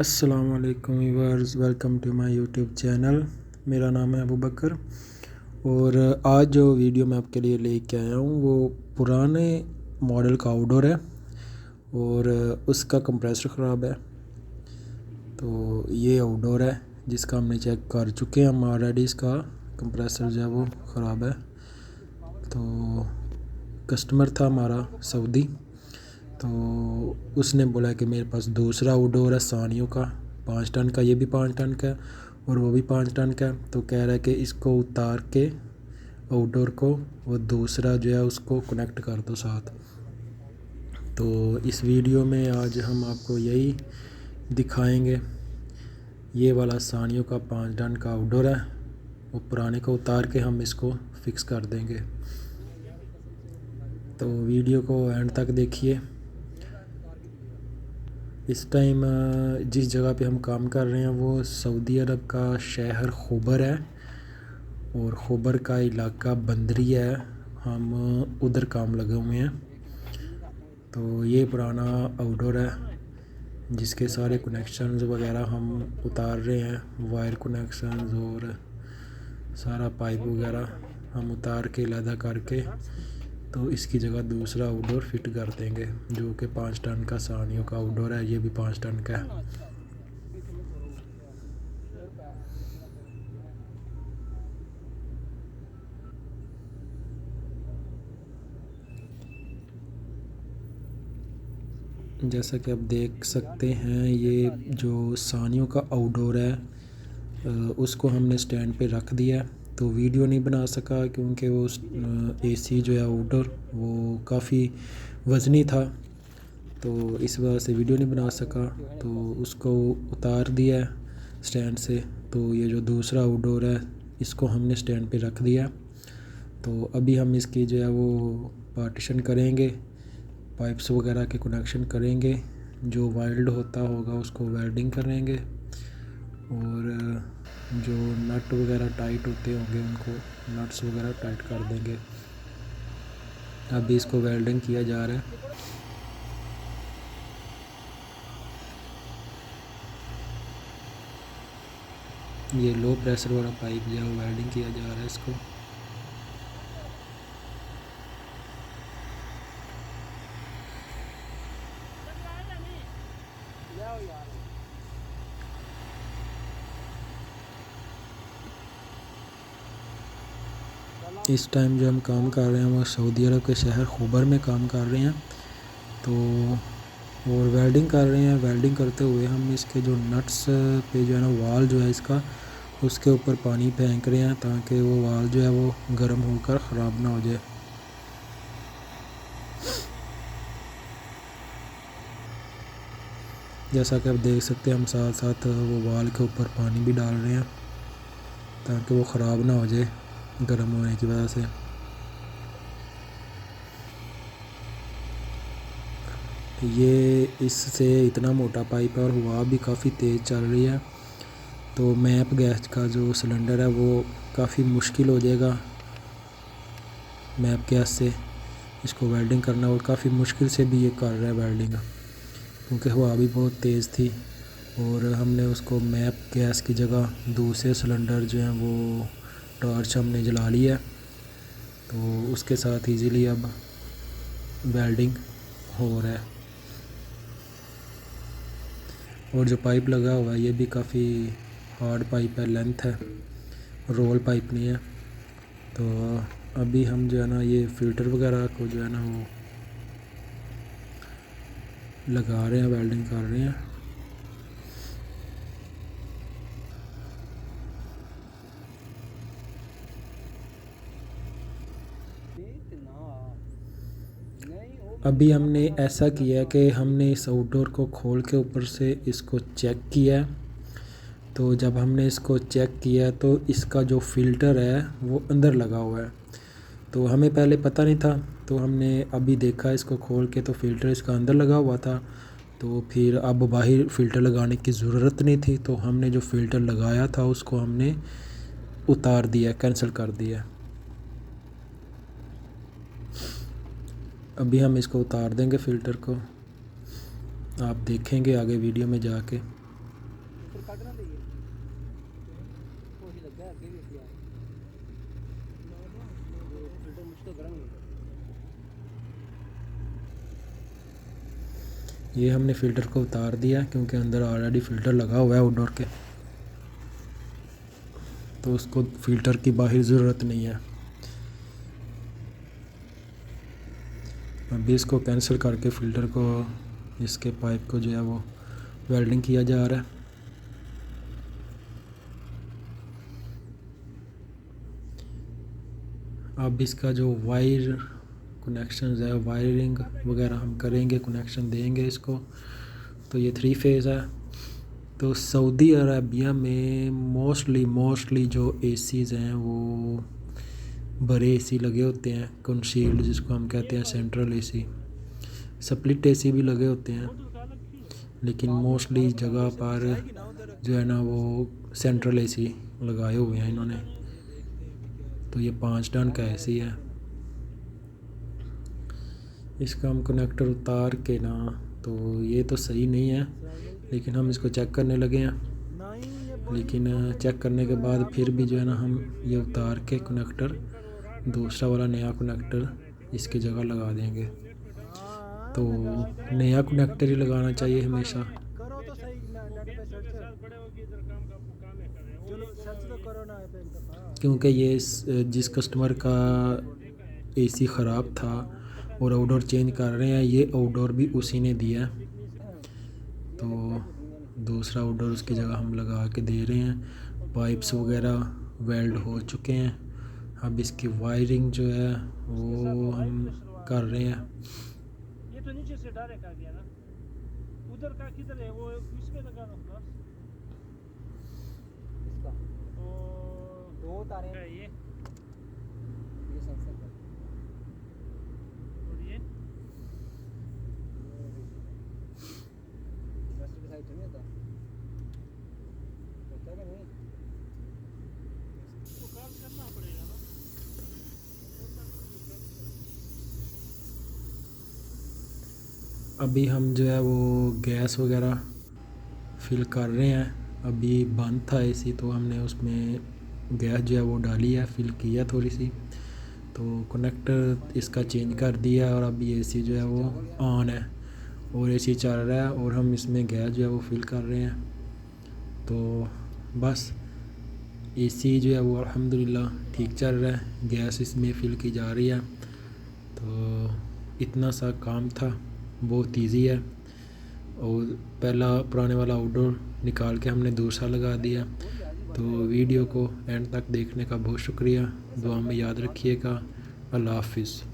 अस्सलाम वालेकुम viewers, welcome to my YouTube channel. मेरा नाम है अबू बकर और आज जो वीडियो मैं आपके लिए लेके आया हूँ वो पुराने मॉडल का आउटडोर है और उसका कंप्रेसर ख़राब है। तो ये आउटडोर है जिसका हमने चेक कर चुके हैं हम ऑलरेडी। इसका कंप्रेसर जो है वो ख़राब है। तो कस्टमर था हमारा सऊदी, तो उसने बोला कि मेरे पास दूसरा आउटडोर है सानियों का 5 टन का, ये भी 5 टन का है और वो भी 5 टन का है। तो कह रहा है कि इसको उतार के आउटडोर को वो दूसरा जो है उसको कनेक्ट कर दो साथ। तो इस वीडियो में आज हम आपको यही दिखाएंगे। ये वाला सानियों का 5 टन का आउटडोर है, वो पुराने को उतार के हम इसको फिक्स कर देंगे। तो वीडियो को एंड तक देखिए। इस टाइम जिस जगह पे हम काम कर रहे हैं वो सऊदी अरब का शहर खुबर है और खुबर का इलाका बंदरी है। हम उधर काम लगे हुए हैं। तो ये पुराना आउटडोर है जिसके सारे कनेक्शंस वगैरह हम उतार रहे हैं, वायर कनेक्शंस और सारा पाइप वगैरह हम उतार के अलहदा करके तो इसकी जगह दूसरा आउटडोर फिट कर देंगे, जो कि 5 टन का सानियों का आउटडोर है। ये भी 5 टन का है। जैसा कि आप देख सकते हैं, ये जो सानियों का आउटडोर है उसको हमने स्टैंड पे रख दिया। तो वीडियो नहीं बना सका क्योंकि वो एसी जो है आउटडोर वो काफ़ी वज़नी था, तो इस वजह से वीडियो नहीं बना सका। तो उसको उतार दिया है स्टैंड से। तो ये जो दूसरा आउटडोर है इसको हमने स्टैंड पे रख दिया। तो अभी हम इसकी जो है वो पार्टीशन करेंगे, पाइप्स वगैरह के कनेक्शन करेंगे, जो वाइल्ड होता होगा उसको वेल्डिंग करेंगे और जो नट वगैरह टाइट होते होंगे उनको नट्स वगैरह टाइट कर देंगे। अभी इसको वेल्डिंग किया जा रहा है। ये लो प्रेशर वाला पाइप जो है वो वेल्डिंग किया जा रहा है इसको। इस टाइम जो हम काम कर रहे हैं वो सऊदी अरब के शहर खुबर में काम कर रहे हैं। तो और वेल्डिंग कर रहे हैं। वेल्डिंग करते हुए हम इसके जो नट्स पे जो है ना वाल जो है इसका उसके ऊपर पानी फेंक रहे हैं ताकि वो वाल जो है वो गर्म होकर ख़राब ना हो जाए। जैसा कि आप देख सकते हैं हम साथ साथ वो वाल के ऊपर पानी भी डाल रहे हैं ताकि वो ख़राब ना हो जाए गर्म होने की वजह से। ये इससे इतना मोटा पाइप है और हवा भी काफ़ी तेज़ चल रही है। तो मैप गैस का जो सिलेंडर है वो काफ़ी मुश्किल हो जाएगा मैप गैस से इसको वेल्डिंग करना, और काफ़ी मुश्किल से भी ये कर रहा है वेल्डिंग क्योंकि हवा भी बहुत तेज़ थी। और हमने उसको मैप गैस की जगह दूसरे सिलेंडर जो हैं वो टॉर्च हमने जला लिया, तो उसके साथ इजीली अब वेल्डिंग हो रहा है। और जो पाइप लगा हुआ है ये भी काफ़ी हार्ड पाइप है, लेंथ है, रोल पाइप नहीं है। तो अभी हम जो है ना ये फ़िल्टर वगैरह को जो है ना वो लगा रहे हैं, वेल्डिंग कर रहे हैं। अभी हमने ऐसा किया कि हमने इस आउटडोर को खोल के ऊपर से इसको चेक किया। तो जब हमने इसको चेक किया तो इसका जो फ़िल्टर है वो अंदर लगा हुआ है। तो हमें पहले पता नहीं था, तो हमने अभी देखा इसको खोल के तो फ़िल्टर इसका अंदर लगा हुआ था। तो फिर अब बाहर फ़िल्टर लगाने की ज़रूरत नहीं थी, तो हमने जो फ़िल्टर लगाया था उसको हमने उतार दिया, कैंसिल कर दिया। अभी हम इसको उतार देंगे फ़िल्टर को, आप देखेंगे आगे वीडियो में जाके। ये हमने फ़िल्टर को उतार दिया क्योंकि अंदर ऑलरेडी फ़िल्टर लगा हुआ है आउटडोर के, तो उसको फ़िल्टर की बाहर ज़रूरत नहीं है। अभी इसको कैंसिल करके फ़िल्टर को, इसके पाइप को जो है वो वेल्डिंग किया जा रहा है। अब इसका जो वायर कनेक्शन है, वायरिंग वगैरह हम करेंगे, कनेक्शन देंगे इसको। तो ये 3 फेज़ है। तो सऊदी अरबिया में मोस्टली जो एसीज़ हैं वो बड़े एसी लगे होते हैं, कंसील्ड जिसको हम कहते हैं, सेंट्रल एसी, स्प्लिट एसी भी लगे होते हैं, लेकिन मोस्टली जगह पर जो है ना वो सेंट्रल एसी लगाए हुए हैं इन्होंने। तो ये 5 टन का एसी है। इसका हम कनेक्टर उतार के ना, तो ये तो सही नहीं है, लेकिन हम इसको चेक करने लगे हैं। लेकिन चेक करने के बाद फिर भी जो है ना हम ये उतार के कनेक्टर, दूसरा वाला नया कनेक्टर इसकी जगह लगा देंगे। तो नया कनेक्टर ही लगाना चाहिए हमेशा, क्योंकि ये जिस कस्टमर का एसी ख़राब था और आउटडोर चेंज कर रहे हैं, ये आउटडोर भी उसी ने दिया है। तो दूसरा आउटडोर उसकी जगह हम लगा के दे रहे हैं। पाइप्स वगैरह वेल्ड हो चुके हैं। अब इसकी वायरिंग जो है वो हम कर रहे हैं। ये तो नीचे से डायरेक्ट आ गया ना, उधर का किधर है वो, इसमें लगा दो इसका। तो 2 तारे हैं ये सेंसर का, और ये रस्ट की साइड नहीं होता क्या नहीं, तो काम करना पड़ेगा ना। अभी हम जो है वो गैस वगैरह फिल कर रहे हैं। अभी बंद था एसी, तो हमने उसमें गैस जो है वो डाली है, फिल किया थोड़ी सी। तो कनेक्टर इसका चेंज कर दिया और अभी एसी जो है वो ऑन है और एसी चल रहा है और हम इसमें गैस जो है वो फिल कर रहे हैं। तो बस एसी जो है वो अल्हम्दुलिल्लाह ठीक चल रहा है, गैस इसमें फिल की जा रही है। तो इतना सा काम था, बहुत इजी है। और पहला पुराने वाला आउटडोर निकाल के हमने दूसरा लगा दिया। तो वीडियो को एंड तक देखने का बहुत शुक्रिया। दुआ में याद रखिएगा। अल्लाह हाफिज़।